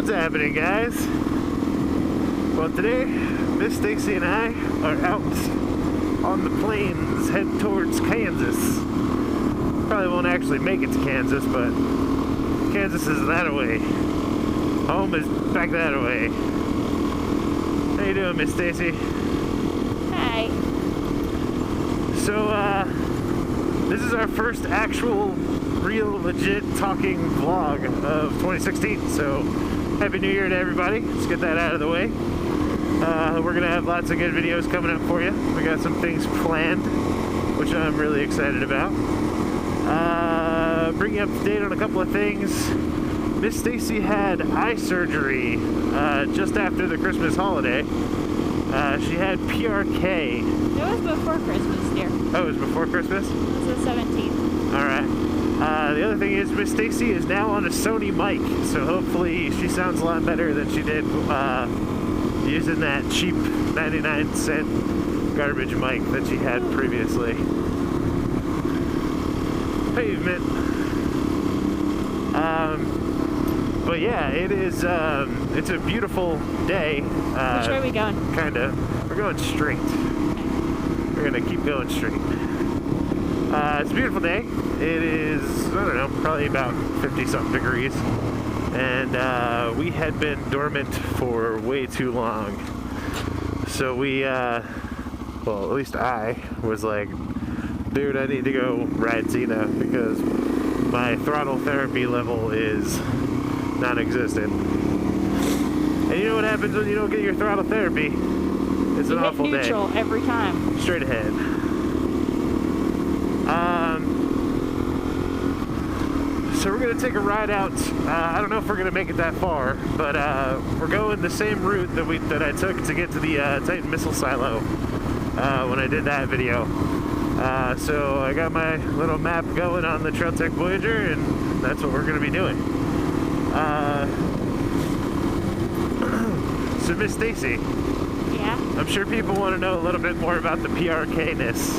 What's happening, guys? Well, today, Miss Stacey and I are out on the plains, heading towards Kansas. Probably won't actually make it to Kansas, but Kansas is that away. Home is back that away. How you doing, Miss Stacey? Hi. So, this is our first actual, real, legit talking vlog of 2016. So, Happy New Year to everybody. Let's get that out of the way. We're gonna have lots of good videos coming up for you. We got some things planned, which I'm really excited about. Bring you up to date on a couple of things. Miss Stacey had eye surgery just after the Christmas holiday. She had PRK. It was before Christmas, dear. Oh, it was before Christmas? It was the 17th. Alright. The other thing is Miss Stacey is now on a Sony mic, so hopefully she sounds a lot better than she did using that cheap 99-cent garbage mic that she had previously. Pavement. But yeah, it is, it's a beautiful day. Which way are we going? Kinda. We're going straight. We're gonna keep going straight. It's a beautiful day. It is, I don't know, probably about 50-something degrees. And we had been dormant for way too long. So we, well, at least I was like, dude, I need to go ride Zena because my throttle therapy level is non-existent. And you know what happens when you don't get your throttle therapy? It's an awful day. You hit neutral every time. Straight ahead. So we're gonna take a ride out. I don't know if we're gonna make it that far, but we're going the same route that I took to get to the Titan missile silo when I did that video. So I got my little map going on the Trail Tech Voyager, and that's what we're gonna be doing. So Miss Stacey. Yeah? I'm sure people want to know a little bit more about the PRK-ness.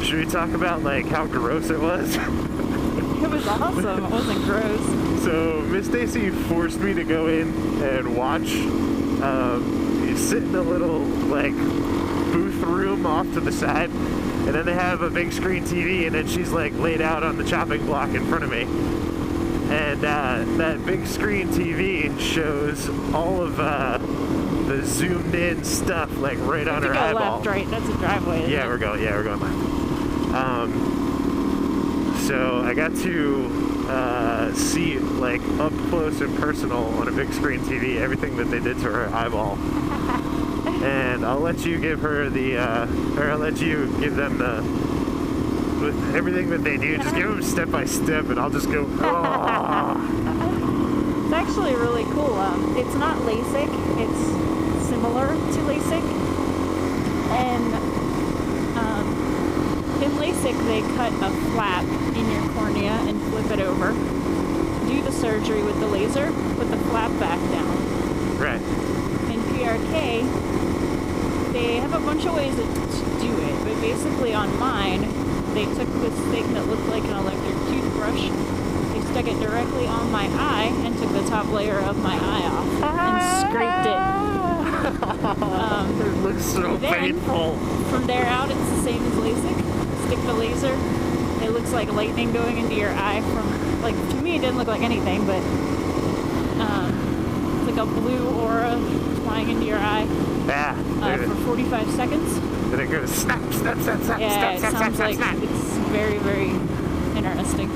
Should we talk about like how gross it was? It was awesome. It wasn't gross. So Miss Stacey forced me to go in and watch. You sit in a little like booth room off to the side, and then they have a big screen TV, and then she's like laid out on the chopping block in front of me. And that big screen TV shows all of the zoomed in stuff like right on her eyeball. Left, right? That's a driveway. Yeah, we're going left. So I got to see like up close and personal on a big screen TV everything that they did to her eyeball. And I'll let you give her the, or I'll let you give them the, with everything that they do, just give them step by step, and I'll just go, oh. It's actually really cool. It's not Lasik. It's similar to Lasik. And in Lasik, they cut a flap in your cornea and flip it over. Do the surgery with the laser, put the flap back down. Right. In PRK, they have a bunch of ways to do it, but basically on mine, they took this thing that looked like an electric toothbrush, they stuck it directly on my eye and took the top layer of my eye off and scraped it. It looks so painful. From there out, it's the same as LASIK. Stick the laser, it looks like lightning going into your eye from, like, to me it didn't look like anything, but it's like a blue aura flying into your eye for 45 seconds. And it goes snap, snap, snap, snap, yeah, snap, snap, sounds snap, like snap. It's very, very interesting.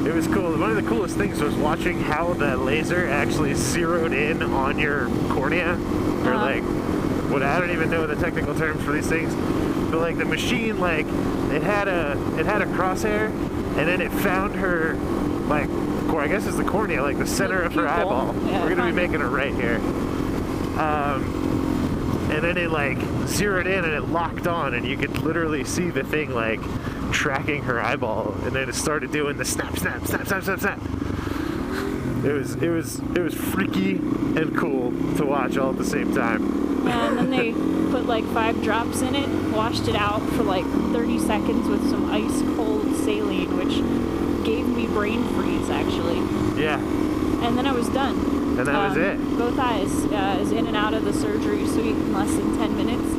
It was cool. One of the coolest things was watching how the laser actually zeroed in on your cornea, or like, what, I don't even know the technical terms for these things, but like the machine, like it had a crosshair, and then it found her, like, I guess it's the cornea, like the center of her eyeball. Yeah, we're gonna be making it right here. And then it like zeroed in and it locked on, and you could literally see the thing like tracking her eyeball, and then it started doing the snap, snap, snap, snap, snap, snap. It was freaky and cool to watch all at the same time. Yeah, and then they put like 5 drops in it, washed it out for like 30 seconds with some ice cold saline, which gave me brain freeze actually. Yeah. And then I was done. And that was it? Both eyes. Is in and out of the surgery suite in less than 10 minutes.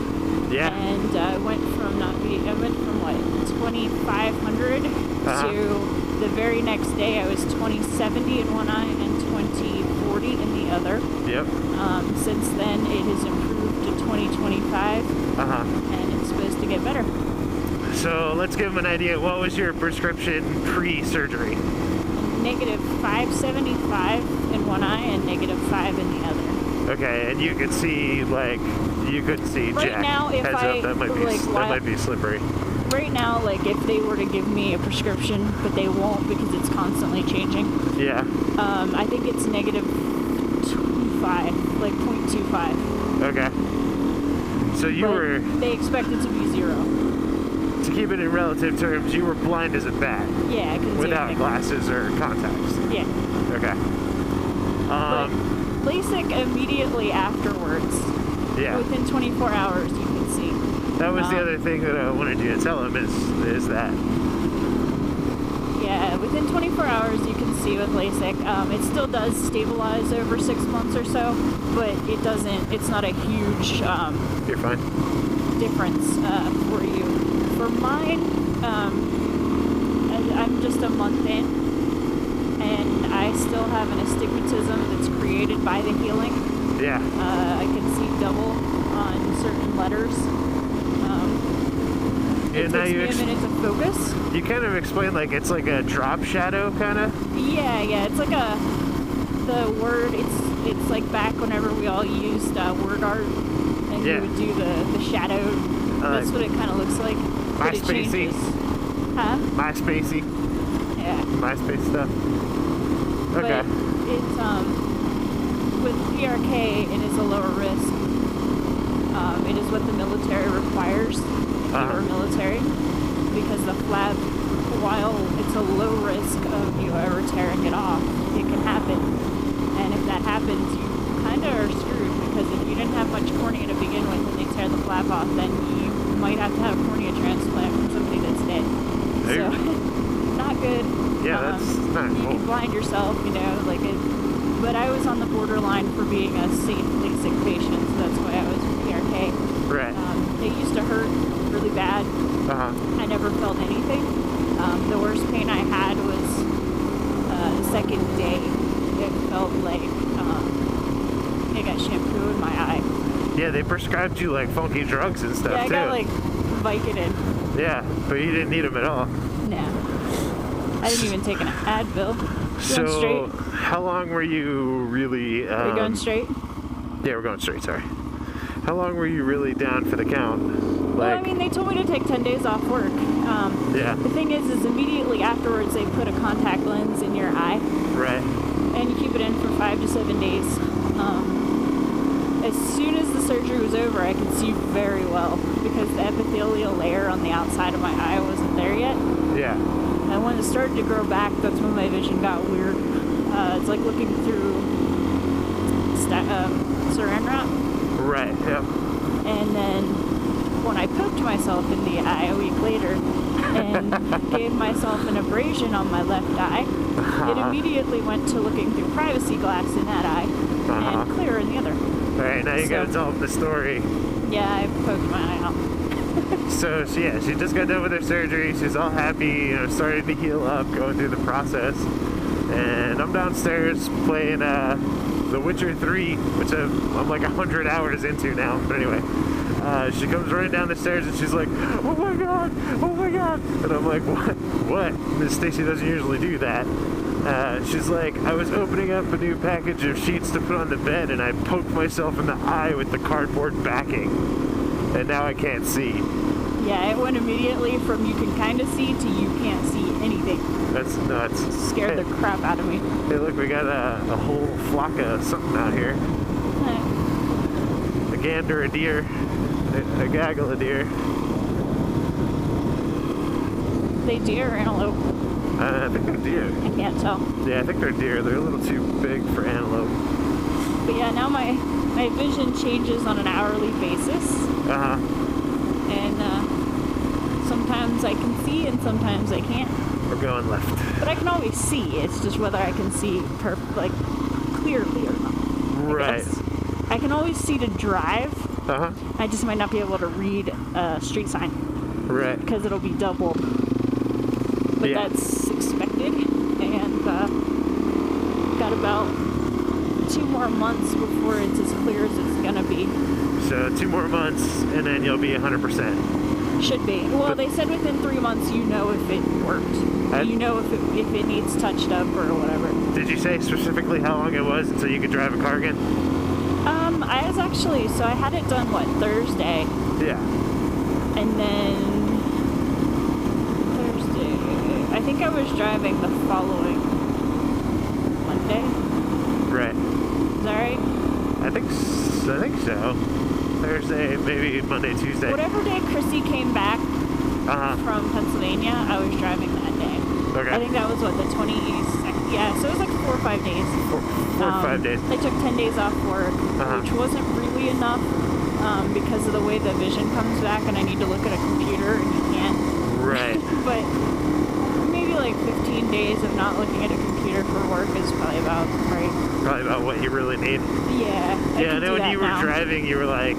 Yeah. And I went from what, 2,500 to the very next day I was 20/70 in one eye and 20/40 in the other. Yep. Since then it has improved to 20/25. And it's supposed to get better. So let's give them an idea. What was your prescription pre-surgery? Negative 575 in one eye and negative 5 in the other. Okay, and you could see, like, right Jack. now, if Heads I, up, that might be slippery. Right now, like, if they were to give me a prescription, but they won't because it's constantly changing. Yeah. I think it's negative 25, like 0.25. Okay. So they expect it to be 0. To keep it in relative terms, you were blind as a bat. Yeah, without glasses or contacts. Yeah. Okay. But Lasik immediately afterwards. Yeah. Within 24 hours, you can see. That was the other thing that I wanted you to tell him is that. Yeah, within 24 hours you can see with Lasik. It still does stabilize over 6 months or so, but it doesn't. It's not a huge. You're fine. Difference for you. For mine, I'm just a month in, and I still have an astigmatism that's created by the healing. Yeah. I can see double on certain letters. It takes me a minute to focus. You kind of explained like it's like a drop shadow, kind of. Yeah. It's like the word. It's like back whenever we all used word art, and you would do the shadow. That's what it kind of looks like. MySpacey. Huh? MySpacey. Yeah. MySpace stuff. Okay. But it's with PRK, it is a lower risk. It is what the military requires. If you are military, because the flap, while it's a low risk of you ever tearing it off, it can happen. And if that happens, you kind of are screwed, because if you didn't have much cornea to begin with and they tear the flap off, then you might have to have a cornea transplant from somebody that's dead. So, not good. Yeah, that's not cool. You can blind yourself, like it. But I was on the borderline for being a safe LASIK patient, so that's why I was with PRK. Right. It used to hurt really bad. I never felt anything. The worst pain I had was the second day. It felt like I got shampoo in my eye. Yeah, they prescribed you like funky drugs and stuff too. Yeah, I got like Vicodin. Yeah, but you didn't need them at all. No. I didn't even take an Advil. So, how long were you really... Are you going straight? Yeah, we're going straight, sorry. How long were you really down for the count? Well, I mean, they told me to take 10 days off work. The thing is immediately afterwards they put a contact lens in your eye. Right. And you keep it in for 5 to 7 days. As soon as the surgery was over, I could see very well, because the epithelial layer on the outside of my eye wasn't there yet. Yeah. And when it started to grow back, that's when my vision got weird. It's like looking through saran wrap. Right, yeah. And then when I poked myself in the eye a week later and gave myself an abrasion on my left eye, it immediately went to looking through privacy glass in that eye and clear in the other. All right, now you gotta tell them the story. Yeah, I poked my eye out. So, she just got done with her surgery. She's all happy, starting to heal up, going through the process. And I'm downstairs playing The Witcher 3, which I'm like 100 hours into now. But anyway, she comes running down the stairs and she's like, oh my god, oh my god. And I'm like, what? Miss Stacey doesn't usually do that. She's like, I was opening up a new package of sheets to put on the bed and I poked myself in the eye with the cardboard backing. And now I can't see. Yeah, it went immediately from you can kind of see to you can't see anything. That's nuts. Scared the crap out of me. Hey, look, we got a whole flock of something out here. A gander, a deer, a gaggle of deer. They deer or antelope? I think they're deer. I can't tell. Yeah, I think they're deer. They're a little too big for antelope. But yeah, now my vision changes on an hourly basis. And sometimes I can see and sometimes I can't. We're going left. But I can always see. It's just whether I can see clearly or not. Right. I can always see to drive. Uh-huh. I just might not be able to read a street sign. Right. Because it'll be doubled. But Yeah. that's expected. And got about 2 more months before it's as clear as it's going to be. So 2 more months, and then you'll be 100%. Should be. Well, they said within 3 months you know if it worked. You know if it needs touched up or whatever. Did you say specifically how long it was until you could drive a car again? I was actually, so I had it done, Thursday? Yeah. And then Thursday, I think I was driving the following Monday. Right. Is that right? I think so. Thursday, maybe Monday, Tuesday. Whatever day Chrissy came back from Pennsylvania, I was driving that day. Okay. I think that was the 22nd. Yeah, so it was 4 or 5 days. 4 or 5 days. I took 10 days off work, which wasn't really enough because of the way the vision comes back, and I need to look at a computer, and you can't. Right. But maybe 15 days of not looking at a computer for work is probably about right. Probably about what you really need. Yeah. I know when you were driving, you were like,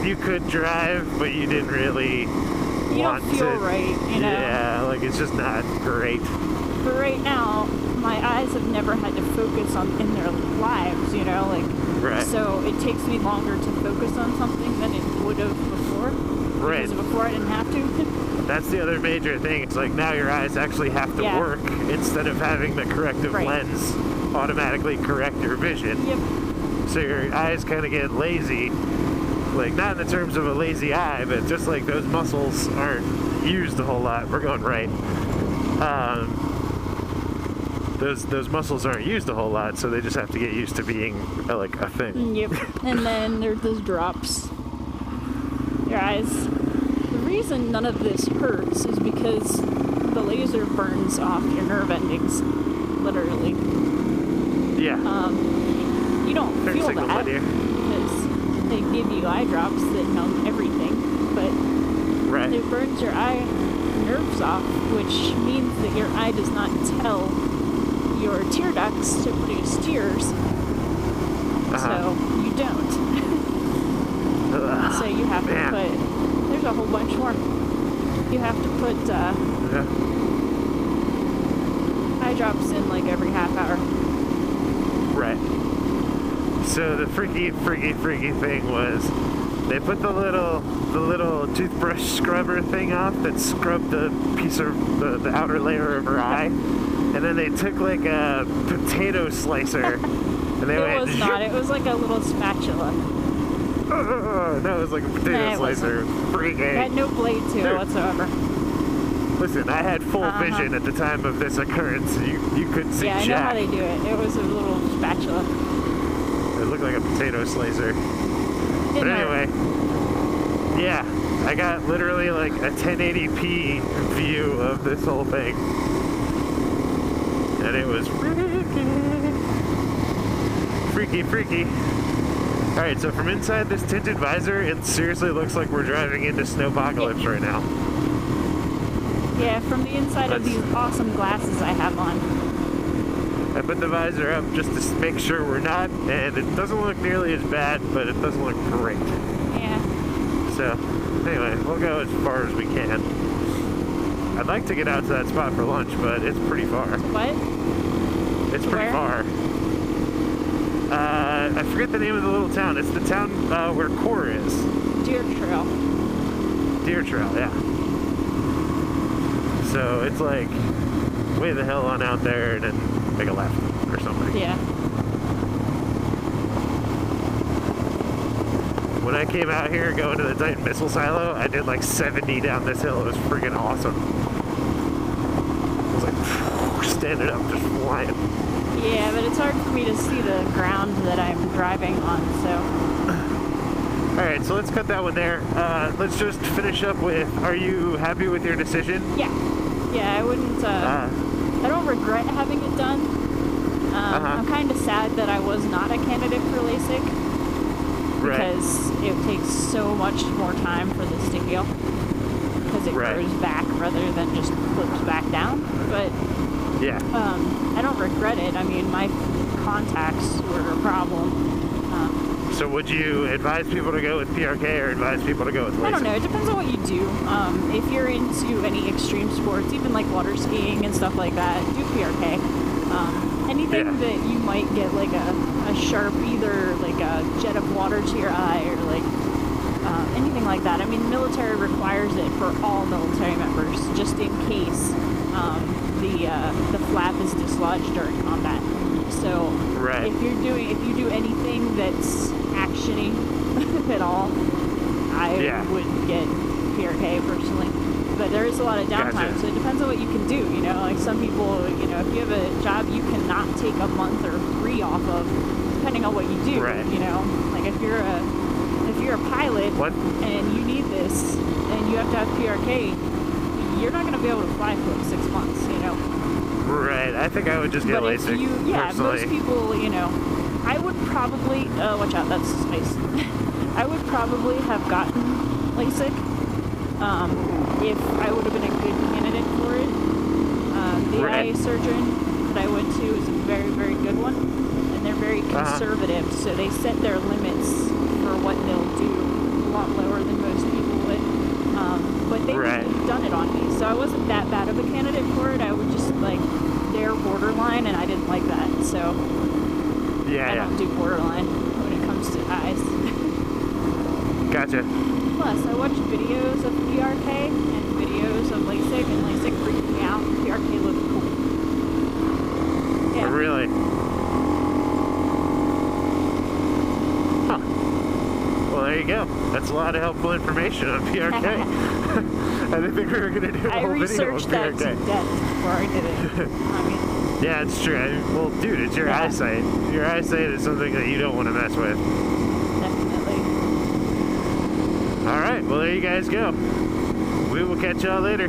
you could drive, but you didn't really want to. You don't feel right, you know? Yeah, it's just not great. But right now, my eyes have never had to focus in their lives, you know? Right. So it takes me longer to focus on something than it would have before. Right. Because before I didn't have to. That's the other major thing. It's now your eyes actually have to work instead of having the corrective lens automatically correct your vision. Yep. So your eyes kind of get lazy. Not in the terms of a lazy eye, but just those muscles aren't used a whole lot. We're going right. Those muscles aren't used a whole lot, so they just have to get used to being a thing. Yep. And then there's those drops. Your eyes. The reason none of this hurts is because the laser burns off your nerve endings, literally. Yeah. You don't feel that because they give you eye drops that numb everything, but it burns your eye nerves off, which means that your eye does not tell your tear ducts to produce tears, so you don't. So you have to put, there's a whole bunch more. You have to put eye drops in every half hour. Right. So the freaky thing was they put the little toothbrush scrubber thing off that scrubbed the piece of the outer layer of her eye, and then they took a potato slicer and they went. It was not. It was a little spatula. No, it was a potato slicer. Freaky. It had no blade to it whatsoever. Listen, I had full vision at the time of this occurrence. You couldn't see jack. Yeah, I know how they do it. It was a little spatula. It looked like a potato slicer. But anyway, yeah, I got literally a 1080p view of this whole thing. And it was freaky. Alright, so from inside this tinted visor, it seriously looks like we're driving into Snowpocalypse right now. Yeah, from the inside of these awesome glasses I have on. I put the visor up just to make sure we're not, and it doesn't look nearly as bad, but it doesn't look great. Yeah. So, anyway, we'll go as far as we can. I'd like to get out to that spot for lunch, but it's pretty far. What? It's pretty far. I forget the name of the little town. It's the town where Core is. Deer Trail. Deer Trail, yeah. So it's way the hell on out there and then make a left or something. Yeah. When I came out here going to the Titan missile silo, I did 70 down this hill. It was freaking awesome. I was standing up, just flying. Yeah, but it's hard for me to see the ground that I'm driving on, so. Alright, so let's cut that one there. Let's just finish up with, are you happy with your decision? Yeah. Yeah, I wouldn't, I don't regret having it done. I'm kind of sad that I was not a candidate for Lasik. Because it takes so much more time for this to heal. Because it grows back rather than just flips back down. But Yeah. I don't regret it. I mean, my contacts were a problem. So would you advise people to go with PRK or advise people to go with Lasik? I don't know. It depends on what you do. If you're into any extreme sports, even like water skiing and stuff like that, do PRK. Anything that you might get like a sharp, either like a jet of water to your eye or like anything like that. I mean, the military requires it for all military members, just in case the flap is dislodged during combat. So if you do anything that's actiony at all, I would get PRK personally. But there is a lot of downtime, so it depends on what you can do. You know, like some people, you know, if you have a job you cannot take a month or 3 off of, depending on what you do. You know, like if you're a pilot and you need this and you have to have PRK, you're not going to be able to fly for like 6 months. You know. Right. I think I would just get Lasik. Most people, you know, I would probably watch out. That's space. I would probably have gotten Lasik. If I would have been a good candidate for it. The eye surgeon that I went to is a very, very good one, and they're very conservative, so they set their limits for what they'll do a lot lower than most people would. But they would have done it on me, so I wasn't that bad of a candidate for it. I would just, like, they're borderline, and I didn't like that, so I don't do borderline when it comes to eyes. Gotcha. Plus, I watched videos of PRK and videos of Lasik, and Lasik freaked me out. PRK looked cool. Yeah. Really? Huh. Well, there you go. That's a lot of helpful information on PRK. I didn't think we were going to do a whole video on PRK. I researched that to death before I did it. I mean, yeah, it's true. Well, dude, it's your eyesight. Your eyesight is something that you don't want to mess with. Definitely. All right, well, there you guys go. We will catch y'all later.